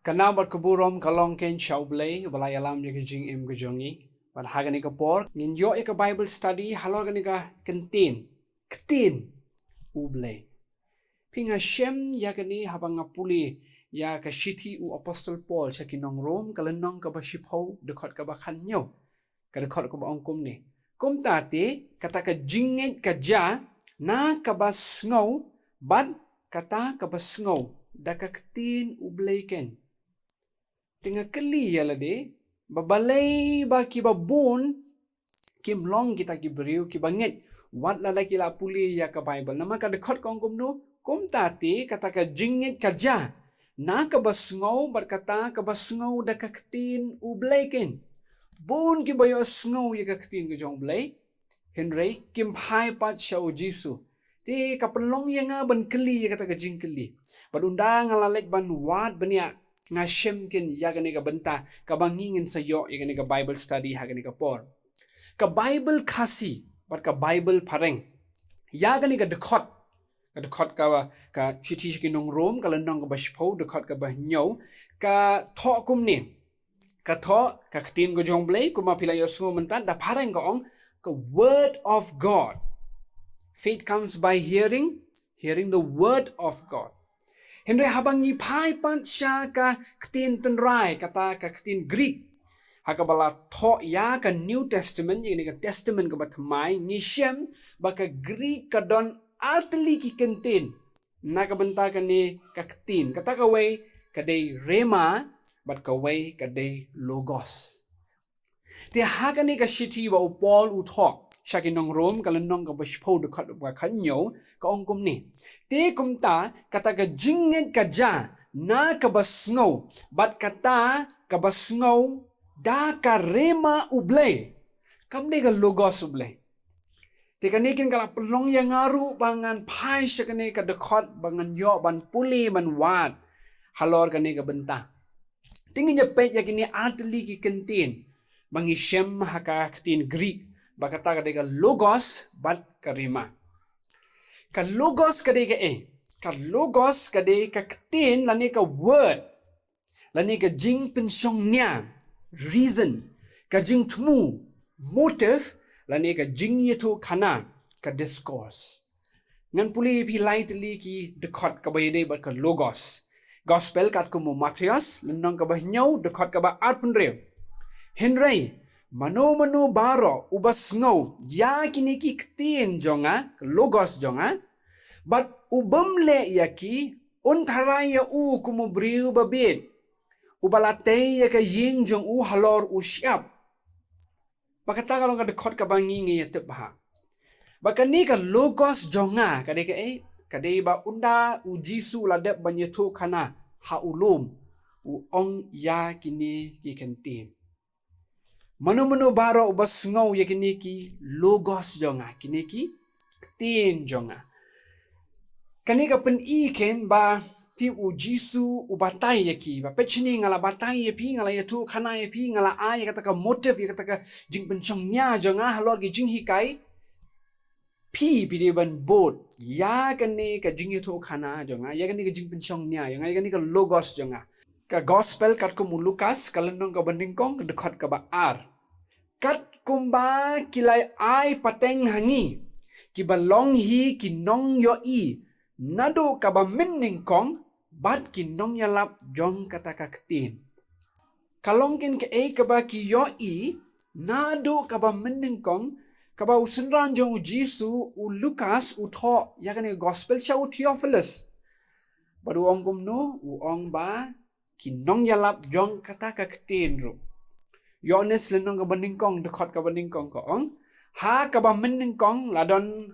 Kana berkeburom kalong ken shaublay balay alam ni kajing im kajongi ban hagani ka por ngin yo ka Bible study halor gani ka ketin ublay pinga shem ya gani habang puli ya ka shiti u apostle Paul sa kinong Rome kalanong ka ba shipho dekot ka ba kanyo ka dekot ka ba ongkum ni kum tati kata ka jinget ka ja na ka ba sngow ban kata ka ba sngow da ka ketin ublay ken Tengah keli ya lade, babalai ba kiba bon, kim long kita kiberiu kibanget, wat lada kila puli ya ke Bible. Nama ka dekot kong kumno, kum tati kata ka jingit kaja, na ka basngau berkata ka basngau da ka ketin ublekin. Bon kibayo sngau ya ka ketin ke jong blay, Henry kim pai pat syau Jisu. Ti ka penlong ya nga ban keli ya kata ka jing keli. Badundang alalek ban wat benia. Nga syemkin yagani ka benta kabangingin sa yo yagani ka Bible study hagani ka por ka Bible kasi bat ka Bible pareng yagani ka dekot ka chiti kinong Rome ka landong ka bashpo dekot ka bahnyo ka tho kumni ka tho ka ktin go jongblay kuma pila yo sungo mentan da pareng ka ong ka word of God. Faith comes by hearing the word of God. Henry habang ni pai pan siya ka ketin tenrai kata ka ketin Greek. Hakabala tho ya ka New Testament ini ka Testament ka batmai ni shem baka Greek ka don artli ki kentin. Na ka benta ka ni ka ketin. Kata ka way ka day rema bat ka way ka day logos. Ti haga ni ka shiti ba Paul u tho. Siya kinong Rome kalanong ka bashpo dekat ka kanyo ka ongkum ni. Te kumta kata ka jingit ka ja na ka basngaw bat kata ka basngaw da ka rema ublay. Kamde ka logos ublay. Te kanikin kala pelong yang ngaru bangan pai siya kani ka dekat bangan yo ban puli ban wat halor kani ka benta. Tingin niya pet ya kini atli ki kentin bangi shem haka ketin Greek. Bakata kadai ka logos bat karima. Ka logos kadai ka Ka logos kadai ka ketin lani ka word. Lani ka jing pensyong niya. Reason. Ka jing temu. Motive. Lani ka jing yetu kana. Ka discourse. Ngan puli pilai teli ki dekot ka bayade bat ka logos. Gospel kat kumu Matthias. Lenong ka bahnyaw dekot ka ba arpun rew. Henry. Mano baro ubas ngau ya kini ki ketin jonga logos jonga but ubamle yaki untara ya u kumu briu babit ubalate ya ka ying jong u halor u siap bakata kalong ka dekot ka bangingi ya tebha bakani ka logos jonga kade kade ba unda u Jisu ladep banyetu kana ha ulum u ong ya kini ki kentin Mano baro ubas ngau ya kini ki logos jonga kini ki ketin jonga. Kani ka pen iken ba ti u Jisu u batai ya ki ba pechini ngala batai ya pi ngala ya tu kana ya pi ngala a ya kata ka motive ya kata ka jing penchong nya jonga halor ki jing hikai pi di ban bot ya kani ka jing ya tu kana jonga ya kani ka jing penchong nya ya kani ka logos jonga. Ka gospel kat kumu Lukas kalenong ka bandingkong dekat ka ba ar. Kat kumba kilay ay pateng hangi. Kibalong hi kinong yo i. Nado ka ba minningkong bat kinong yalap jong kata ka ketin. Kalongkin ka ka ba ki yo i. Nado ka ba minningkong ka ba usenran jong u Jisu u Lukas u tho yakani gospel siya u Theophilus. Baru ong kumno u ong ba kinong yalap jong kata ka ketin ro. Yohanes lenong ka bandingkong dekot ka bandingkong ko ong ha ka ba meningkong ladon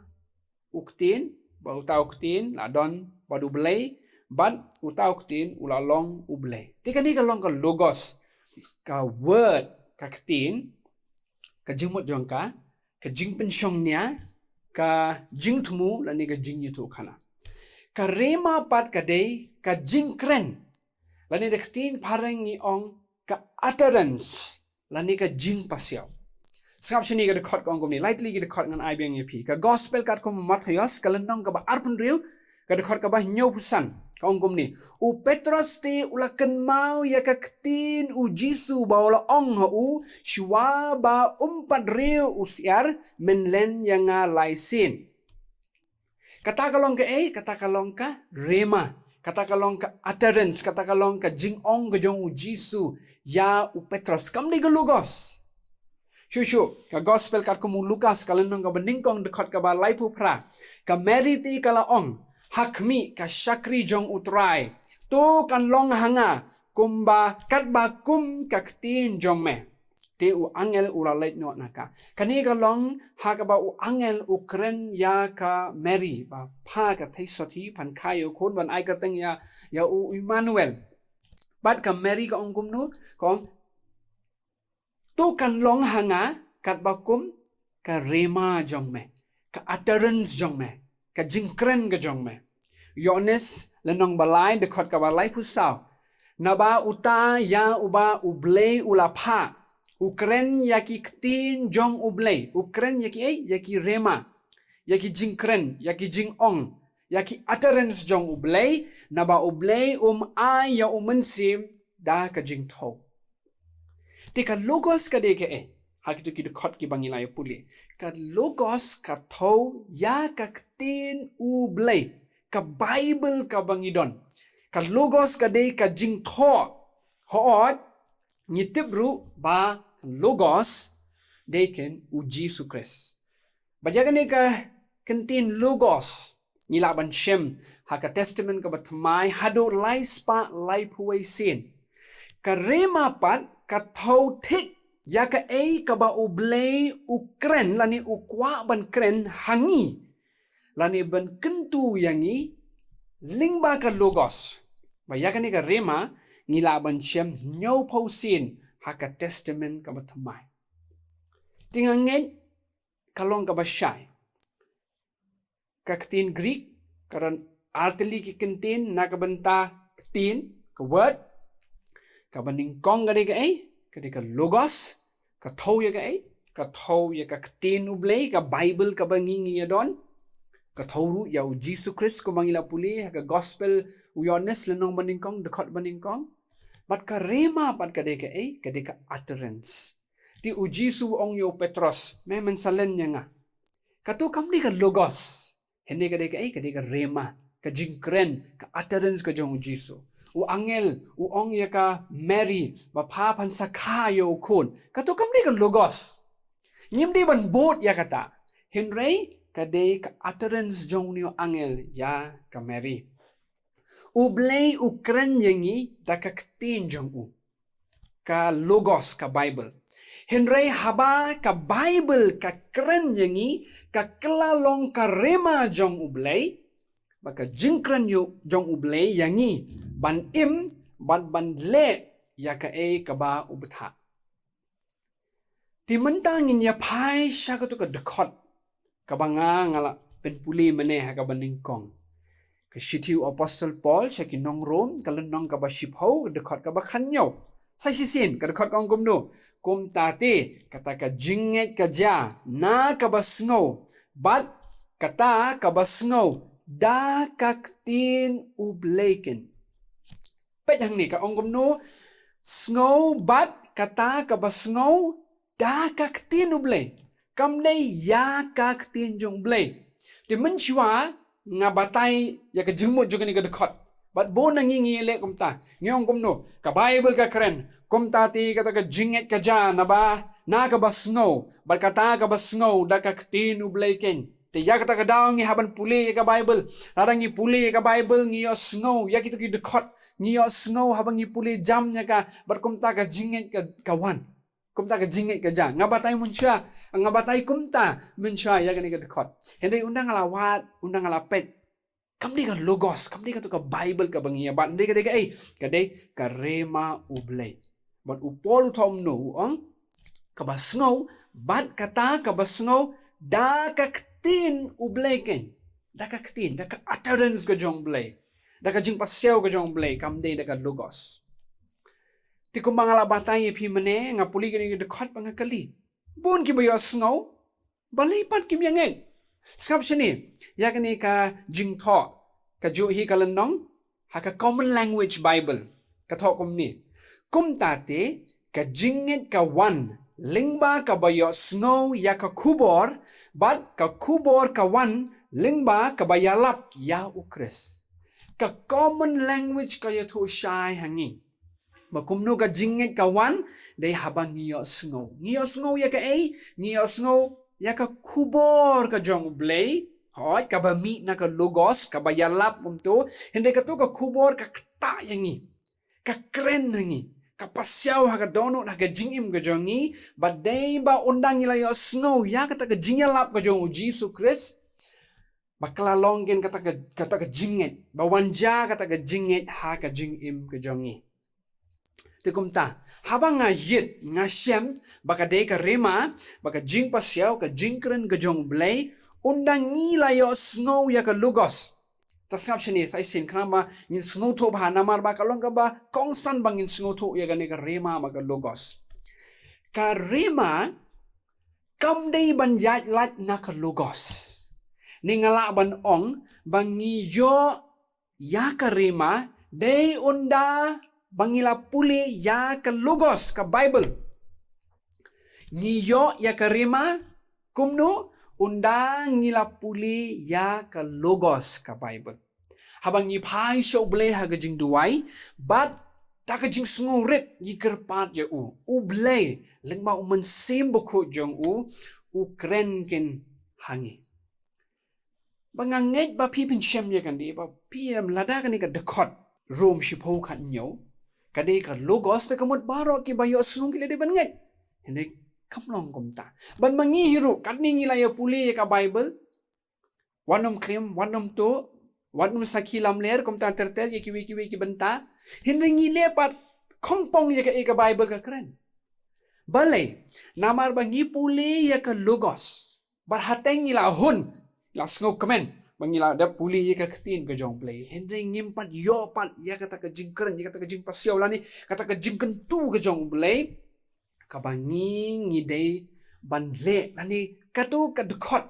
uktin ba utau uktin ladon badu belay ban utau uktin ulalong ublay. Tika ni ka long ka logos ka word ka ketin ka jingmot jong ka jing pensyong niya ka jing temu lani ka jing yutu kana. Ka rema pat ka day ka jing kren lani da ketin pareng ni ong ka utterance lani ka jing pasyaw. Skap sini ka dekot ka ong kumni. Lightly ka dekot ngan IBNAP. Ka gospel kat kum Matthias ka landong ka ba arpun riu ka dekot ka ba nyaw pusan. Kaongkom ni. Petros te ulakan mau ya ka ketin Jisu ba wala ong shwa ba umpat reu usiar menlen yang laisin. Kata kalong ka rema. Kata kalong ka utterance, kata kalong ka jingong gajong Jisu ya Petros. Kam ni galugos. Shushu, ka gospel kat kumu Lukas kalenong ka beningkong dekat ka ba laipu pra. Ka meriti kala ong. Hakmi ka syakri jong utrai. Tu kan long hanga. Kumba kat ba kum ka ketin jong me. Te angel ulalit no naka. Kani ka long haka ba angel keren ya ka Mary. Ba pa ka taisoti pan kayo kun ban ay kateng ya Emmanuel. Bat ka Mary ka ongkum no. Kong tu kan long hanga kat ba kum ka rema jong me. Ka utterance jong me. Ka jingkren ka jong me. Yohanes lenong balai dekat ka balai pusau. Naba uta ya uba ublay ulapa. Ukren yaki ketin jong ublay. Ukren yaki rema. Yaki jingkren, yaki jingong. Yaki utterance jong ublay. Naba ublay ay ya umensim da ka jingtho. Tika logos ka deke Hak itu kita kot ki bangilai puli. Ka logos ka tau ya ka ketin ublay. Ka Bible ka bangidon. Ka logos ka de ka jing tho. Hoot nyitibru ba logos deken Jisu Kris. Bajagan ni ka kentin logos nilaban shem haka testament ka batmai hado lai spa lai puway sin. Ka rema pat ka tau tik ya ka ka ba ublay ukren lani ukwa ban kren hangi lani ban kentu yangi lingba ka logos ba ya ka ni ka rema ngila ban shem nyaw pausin haka testament ka batamay tingangen kalong ka ba syai ka ketin Greek karan artili ki kentin na ka banta ketin ka word ka baningkong ka ka logos ka thau ya ka thau ya ka ketin ublay ka Bible ka bangingi ya don ka thau ya Jisu Kris ko mangila puli ka gospel Yohanes lenong baningkong dekat baningkong bat ka rema pat ka ka utterance ti Jisu ong yo Petros me mensalen nya nga ka tu kam ka logos hene ka ka rema ka jingkren ka utterance ka jong Jisu angel ong ya ka Mary mapapan sa kayo kun kato kam ka logos nyim di ban bot ya kata Henry kade ka utterance jong niyo angel ya ka Mary ublay ukren yangi da ka ketin jong ka logos ka Bible Henry haba ka Bible ka keren yangi ka kelalong ka rema jong ublay baka jingkren yo jong ublay yangi ban ban le ya ka ka ba ubtha ti mentangin ya pai sya ka to ka dekot ka banga ngala pen puli mene ha ka baningkong ka shitiu apostle Paul sya ki nong Rom ka lenong ka ba shipho dekot ka ba khanyo sa sisin ka dekot ka ongkom no kum tate kata ka jinget ka ja na ka ba sngo bat kata ka ba sngo da kaktin ublayken pedang ni ka ongkom no snow bat kata ka ba snow da kaktin ublay kam day ya kaktin jong blay ti menchwa nga batay ya ka jingmo juga ni ka dekot bat bo nangingi le kumta ngong kom no ka Bible ka kren kumta ti kata ka jinget ka ja na ba na ka ba snow bat kata ka ba snow da kaktin ublayken te ya kata ka daw ngi haban puli ka Bible larang ngi puli ka Bible ngi yo snow ya kitu ki dekot ngi yo snow habang ngi puli jam nya ka berkumta ka jinget ka kawan kumta ka jinget ka ja ngabatay munsya ngabatay kumta munsya ya kani ka dekot hindi undang ala wat undang ala pet kamdi ka logos kamdi ka to ka Bible ka bangiya bat hindi ka ka rema ublay bat upol utom no ka ba snow bat kata ka ba snow da ka tin ublayken da ka ketin da ka utterance ka jong blay da ka jing pasyaw ka jong blay kam day da ka logos ti kung mga labatay pi mane nga puli ka dekot pangakali bun ki ba yo snow balipat kim yangeng skap sini ya kani ka jing tho ka ju hi ka lenong haka common language Bible kathok kum ni kum ta te ka jingit ka wan lingba ka bayo snow ya ka kubor but ka kubor ka wan lingba ka bayalap ya ukres ka common language ka ya thu shai hangi makumno ka jingit ka wan dai habang ngiyo snow ya ka ngiyo snow ya ka kubor ka jong blay hoy ka ba mi na ka logos ka ba yalap umto hindi ka to ka kubor ka kta yangi ka kren hangi ka pasyaw ha ka dono na ka jingim ka jongi but day ba undang ila yo snow ya ka ta ka jingyalap ka jong Jesus Christ bakla longgen ka ta ka jingit ba wanja ka ta ka jingit ha ka jingim ka jongi tikumta habang nga yit nga siyem baka day ka rema baka jing pasyaw ka jingkren ka jong blay undang nila yo snow ya ka lugos tasngap shini sai sin krama ngin snow to ba namar ba kalong ka ba kongsan bang ngin snow to ya ka ne ka rema ka lugos ka rema kam day ban yat lat na ka lugos ni ngala ban ong bangi yo ya ka rema day unda bangila puli ya ka lugos ka Bible niyo ya ka rema kumno undang nila puli ya ka logos ka Bible. Habang ni pai show ble ha ka jing duai, but ta ka jing sngurit yi kerpat ya u ble lengma u mensim buku jong u kren ken hangi. Banganget ba pi pin shem ya kan di ba pi lam lada kan ni ka dekot rom shipo kan nyo, kade ka logos ta kamot baro ki bayo snung ki de banget. Hindi kamlong kumta. Ban mangihiru kadni ngila ya puli ya ka Bible. Wanom krim, wanom to, wanom sakilam ler kumta tertel ya kiwi ki benta. Hindi ngile pat kompong ya ka Bible ka keren. Balay, namar ba ngi puli ya ka logos. Barhateng ngila hun. La sngok kemen. Bangila da puli ya ka ketin ka jong play. Hindi ngimpat yo pat ya kata ka jing keren, ya kata ka jing pasyaw lani, kata ka jing kentu ka jong play. Kabangi ngidei banle lani katu kadukot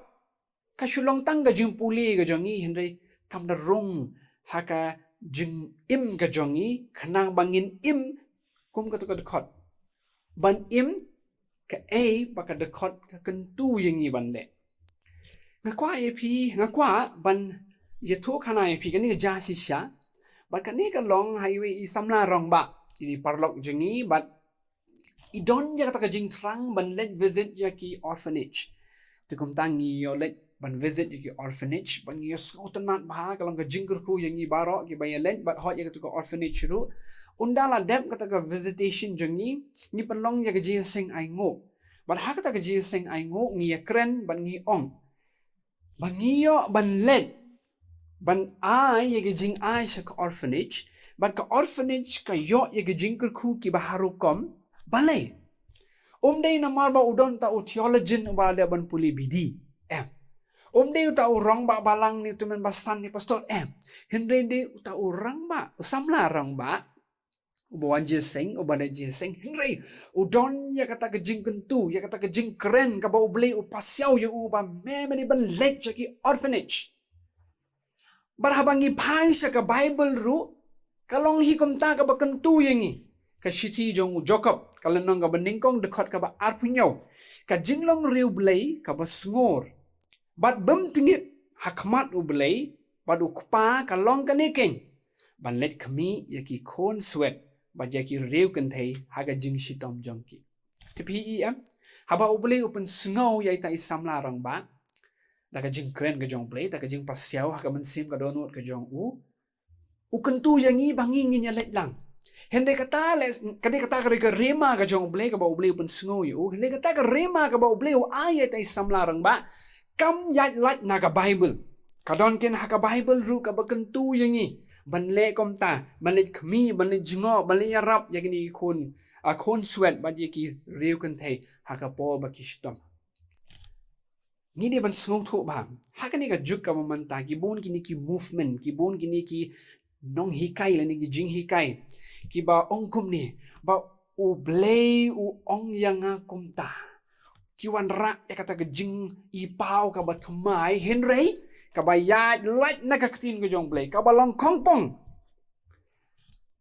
kasulong tang ga jing puli ga jongi henry kam na rong haka jing im ga jongi khanang bangin im kum katu kadukot ban im ka baka dekot ka kentu yangi banle ngakwa ngakwa ban yetu khana epi kani ga jasi sha bat kani ka long highway i samla rong ba ini parlok jengi bat idon ya kata jing trang ban let visit ya ki orphanage tukum tangi yo let ban visit ya ki orphanage ban yo skotanat bah kalong ka jing ku yang i baro ki bay let but hot ya kata orphanage ru undala dep kata ka visitation jangi ni panlong ya ka jing sing ai ngo but ha kata ka jing sing ai ngo ngi ya kren ban ngi ong ban ngi yo ban let ban ai ya ka jing ai sa ka orphanage but ka orphanage ka yo ya ka jing ku ki baharu kom balay. Day na marba udon ta u theologian ba da ban puli bidi. Day ta u rong ba balang ni tumen basan ni pastor. Hindi de ta u rang ba samla rang ba. Ubawan jeseng ubada jeseng. Hindi udon ya kata ke jing kentu ya kata ke jing keren ka ba ublay u pasyaw ya u ba meme ni ban let ya ki orphanage. Barhabangi pai sa ka Bible ru kalong hikom ta ka ba kentu yangi. Ka shiti jong Jacob kalenong ka beningkong dekot ka ba arpunyo ka jinglong riu blay ka ba sngor bat bem tingit hakmat u blay bat u kpa ka long ka niking ban let kami yaki kon sweat bat yaki riu kan thei haga jing shitom jongki tpem haba u blay upun sngow yai ta isamla rang ba da ka jing kren ka jong blay da ka jing pasyaw haga mensim ka donut ka jong u kentu yangi bangi nginya let lang hindi kata kadi kata ka rema ka jong blay ka ba ublay pun sngow yu hindi kata ka rema ka ba ublay ayat ay samlarang ba kam yat lat na ka Bible kadon ken ha ka Bible ru ka ba kentu yangi banle kom ta banle khmi banle jingo banle yarap yakini kon sweat ba yaki riu kan thei ha ka po ba kistom ni de ban sngow thu ba ha ka ni ka juk ka mamanta ki bon kini ki movement ki bon kini ki nong hikai la ni ki jing hikai ki ba ongkum ni ba u blay u ong yanga kumta ki wan ra ya kata ke jing i pau ka ba thumai henry ka ba ya lat na ka tin ko jong blay ka ba long kongpong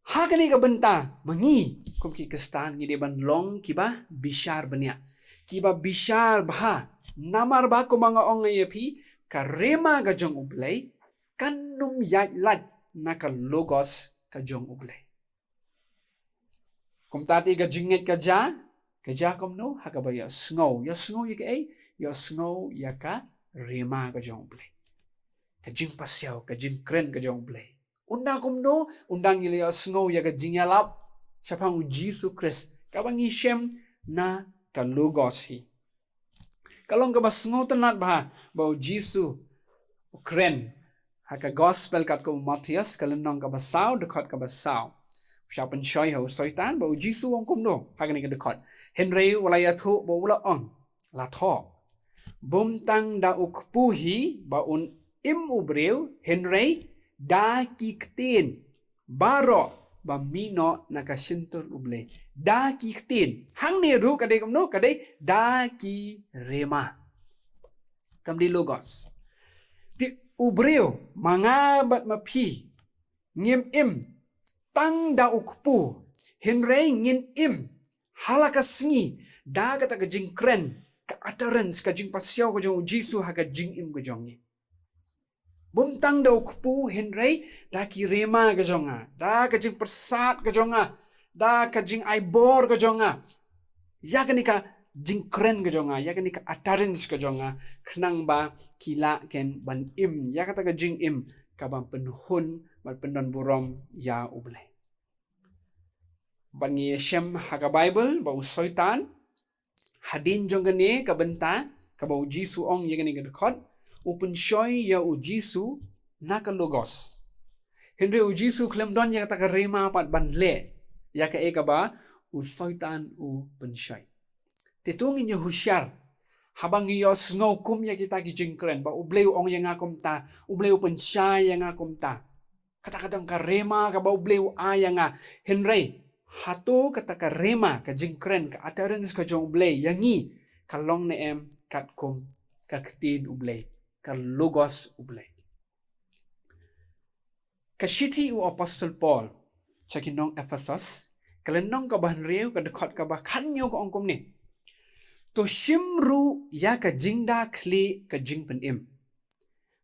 Hakani ka benta mangi kum ki kestan ngi de ban long kiba bishar banya. Kiba bishar bah namar ba ko mga ong yepi ka rema ga jong ublay kanum yat lat naka logos ka jong ublay. Kum tati ga jinget ka ja kum no hakaba ya sngow ya sngow ya ka rema ga jong ublay. Ka jing pasyaw ka jing kren ka jong ublay. Undang kumno, undang nila sngow ya ka jingyalap sa pang Jesus Christ. Kabang ishem na kalugos hi. Kalong ka ba sngow tanat ba Jesus kren. Haka gospel kat ko Matthias kalendong ka ba saw dekat ka ba saw. Siya pensyoy ho soitan ba Jesus ang kumno. Haka ni ka dekat. Henry walaya thu ba wala on. Lato. Bumtang da ukpuhi ba un imubreu Henry da kiktin baro ba mino nakasintur ublay da kiktin hang ne ru kadai kamno kadai da ki rema kamdi logos ti ubreu mangabat mapi ngim im tang da ukpu henrei ngin im halakasngi da kata ka jing kren ka utterance ka jing pasyaw ka jong jisu ha ka jing im ka jong ni bumtang daw kupu henrei da ki rema ka jonga da ka jing persat ka jonga da ka jing aibor ka jonga ya ka ni ka jing kren ka jonga ya ka ni ka utterance ka jonga khnang ba kila ken ban im ya ka ta ka jing im ka ban penhun ban penon burom ya ublay ban ngi shem ha ka bible ba usoitan hadin jongane ka benta ka ba jisu ong ya ka ni ka dekot Open shoy ya ujisu naka logos. Henry ujisu klemdon ya kata rema pat banle. Ya ka eka ba usoitan u penshoy. Titungin ya husyar. Habang iyo sngow kum ya kita gijingkren ba ubleu ong ya ngakum ta. Ubleu penshay ya ngakum ta. Kata-katang ka rema ka ba ubleu aya nga. Henry hato kata ka rema ka jingkren ka utterance ka jong ublay. Yangi kalong na em katkum kaktin ublay. Ka logos ublay. Kashiti u Apostle Paul chakinong Ephesus kalenong ka bahanriyo ka dekot ka ba kanyo ka ongkom ni. To shimru ya ka jingda kli ka jingpen im.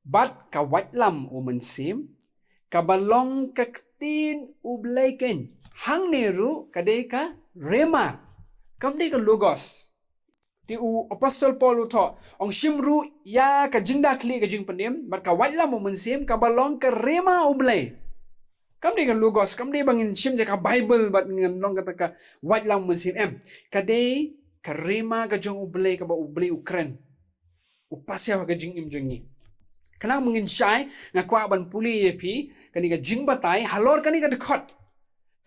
Bat ka watlam u mensim ka balong ka ktin ublay ken. Hang neru kadai ka rema. Kamde ka logos. Ti u Apostle Paul uto ong shimru ya ka jingda kli ka jing pendim bar ka wala mo mensim ka balong ka rema ublay kam de ka logos kam de bangin shim de ka bible bat ngan long kata ka wala mo mensim ka de ka rema ka jong ublay ka ba ublay ukren upasya ka jing im jongi kanang mungin syai nga kwa ban puli yepi kani ka jing batay halor kani ka dekot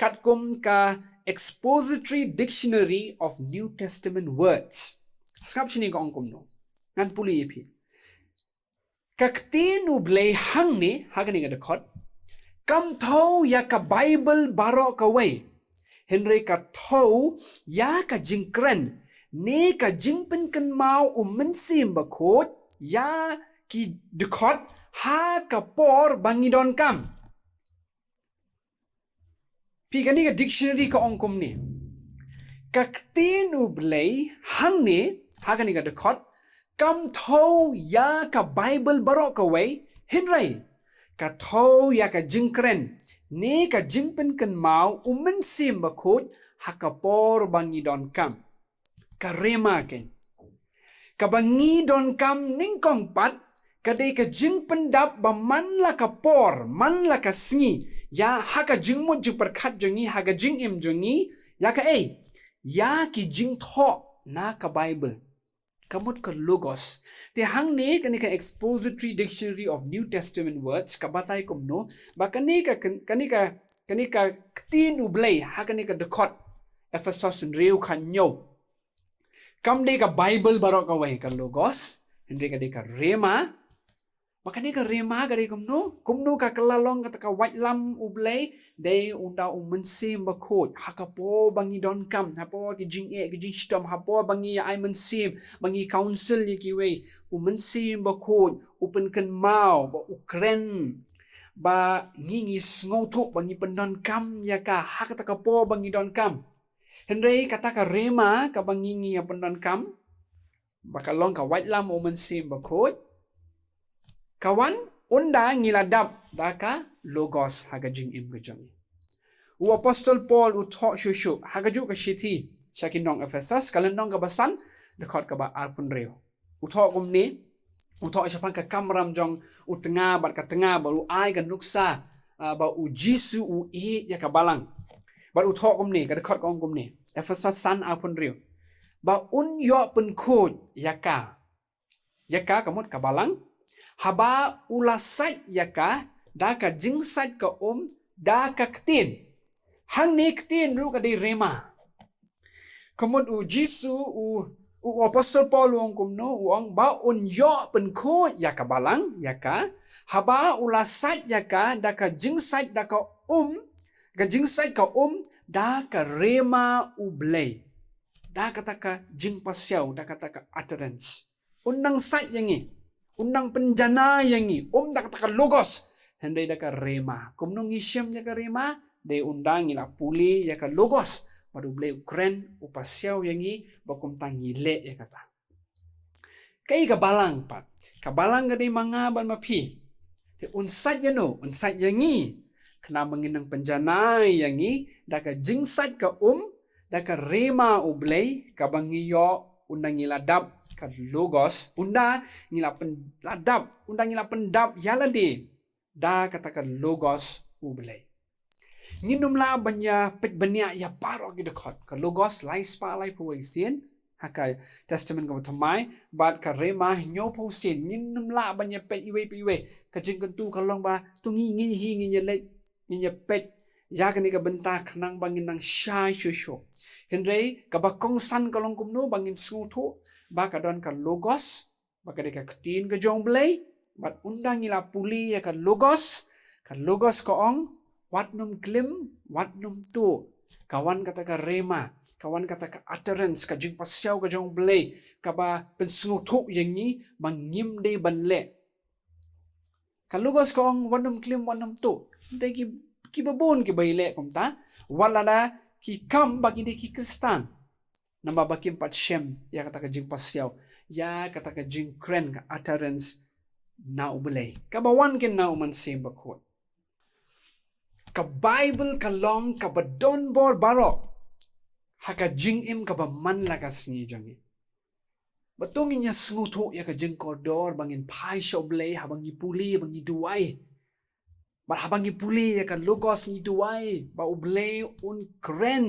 katkum ka expository dictionary of New Testament words Skap sini ka ongkom no. Ngan puli yepi. Kaktin ublay hang ni hagani nga dekot. Kam thau ya ka Bible baro ka way. Henry ka thau ya ka jingkren. Ne ka jingpen kan mau mensim bakot ya ki dekot ha ka por bangidon kam. Pi kani ka dictionary ka ongkom ni. Kaktin ublay hang ni Hagan nga dekot, kam thau ya ka Bible baro ka way, Henry, ka thau ya ka jingkren, ne ka jingpen kan mau umensim bakut hakapor bangidon kam. Ka rema ken. Ka bangidon kam ningkong pat, kadai ka jingpen dap ba man la ka por, man la ka sngi, ya haka jingmut jing perkat jongi, haka jingim jongi, ya ka ya ki jing tho na ka Bible. Kamut ka logos. Te hang ne kani ka expository dictionary of New Testament words kabatay kumno ba kani ka tin ublay ha kani ka dekot Ephesus reu kanyo. Kam de ka Bible barok away ka logos hindi ka de ka rema Makanya ka rema ka de kumno ka kalalong ka watlam ublay de unta umensim bakot hakapo bangi don kam hapo ki jing stom hapo bangi ai mensim bangi council ni ki way umensim bakot upen kan mau ba ukren ba ngingi sngotu bangi pendon kam ya ka hak ta ka po bangi don kam henry kata ka rema ka bangi ngi ya pendon kam baka long ka white lam omen sim bakot kawan unda ngiladap daka logos haga jing im gejang u apostol paul u tho shushu haga ju ka shithi shakin dong ephesus kalan dong ka basan dekot ka ba arpun reo u tho kum ni u tho shapan ka kamram jong u tengah bat ka tengah baru ai kan nuksa ba u jisu u e ya ka balang bat u tho kum ni ka dekot kum ni ephesus san arpun reo ba un yo pen khod yaka kamot ka balang haba ulasat yaka da ka jingsat ka da ka ktin hang ni ktin ru ka di rema kamot u jisu u apostol paul wong kumno wong ba un yo pen khod yaka balang yaka haba ulasat yaka da ka jingsat da ka jingsat ka da ka rema u blay da kata ka jing pasyau da kata ka utterance undang sat yangi undang penjana yangi da kata ka logos hendai da ka rema kumno ngisyam ya ka rema de undang ila puli ya ka logos baru blay ukren upasyau yangi bakum tangile ya kata kai ka balang pat ka balang ga de manga ban mapi de unsat unsat yangi kena menginang penjana yangi da ka jing sat ka da ka rema ublay ka bangiyo undang ngiladap ka logos unda ngila penladap undang ngila pendap yalade da kata ka logos ublay nginum la banya pet banya ya paro ki dekot ka logos lai spa lai puai sin haka testament ka thamai bat ka rema nyo po sin nginum la banya pet iwe ka jingkentu ka long ba tungi ngi hi ngi le ngi pet ya kani ka benta khnang bangin nang shai shusho henry ka ba kongsan ka long kumno bangin sutu ba ka don ka logos ba ka de ka ktin ka jong blay bat undang ila puli ya ka logos ka ong watnum klim watnum tu kawan kata ka rema kawan kata ka utterance ka jing pasyau ka jong blay ka ba pensutu yangi mangim de banle ka logos ka ong watnum klim watnum tu de ki babon ki baile kumta walada ki kam bagi de ki kristan nama bakim pat shem ya kata ka jing pasyau ya kata ka jing kren ka utterance na ubelay kabawan kin na uman sim bakot ka bible ka long ka badon bor baro haka jing im ka ba man la ka sngi jangi batong inya sngutu ya ka jing koridor bangin pai shoblay habang ipuli bangi duai habang ipuli ya ka logos ni duai ba ublay un kren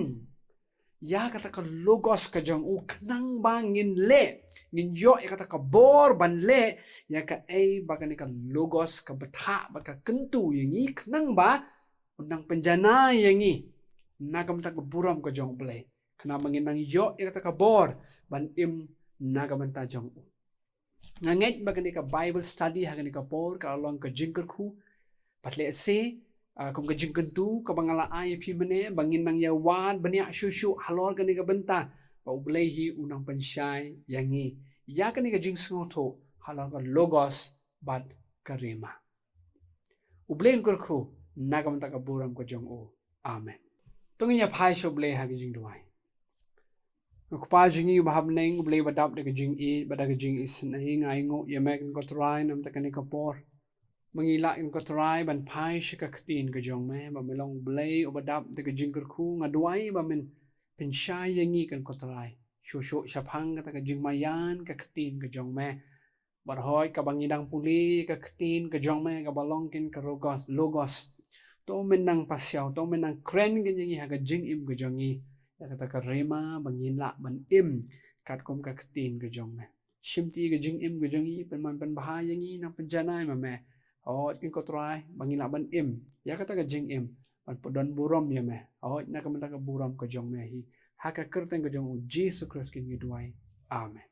ya kata ka logos ka jang uknang bangin le ngin yo ya kata ka bor ban le ya ka bagani ka logos ka betha ba ka kentu yangi knang ba unang penjana yangi nagam ta ka buram ka jang ublay kana mangin nang yo ya kata ka bor ban im nagam ta jang nganget bagani ka bible study hagani ka por ka long ka jingker khu patle se kum ka jingkentu ka bangala ay pi mene bangin nang yawan bania shushu halor ka ni ka benta ba ublay hi unang pensyai yangi ya ka ni ka jing sngoto halor ka logos bat karema ublayn kurkhu nagam ta ka buram ko jong o amen tungin ya phai sho blay ha ka jing duai ko pa jingi bahab neng ublay badap de ka jing e bada ka jing is na ngai ngo yemek ko try nam ta ka ni ka por mangila in ko try ban pai shika ktin ka jong me ba melong blay obadap de ka jingker khu ngaduai ba men pensyai yangi kan ko try shosho syapang ka jing mayan ka ktin ka jong me barhoy ka bangidang puli ka ktin ka jong me ka balong kin ka logos to menang pasyaw to menang kren ka yangi ha ka jing im ka jongi ya kata ka rema bangila ban im kat kom ka ktin ka jong me shimti ka jing im ka jongi penman pen bahayangi nang penjanai ma me in ko try bangila ban im ya kata ka jing im ban podon buram ya me na ka menta ka buram ko jong me hi haka kerten ko jong Jesus Christ kin giduai amen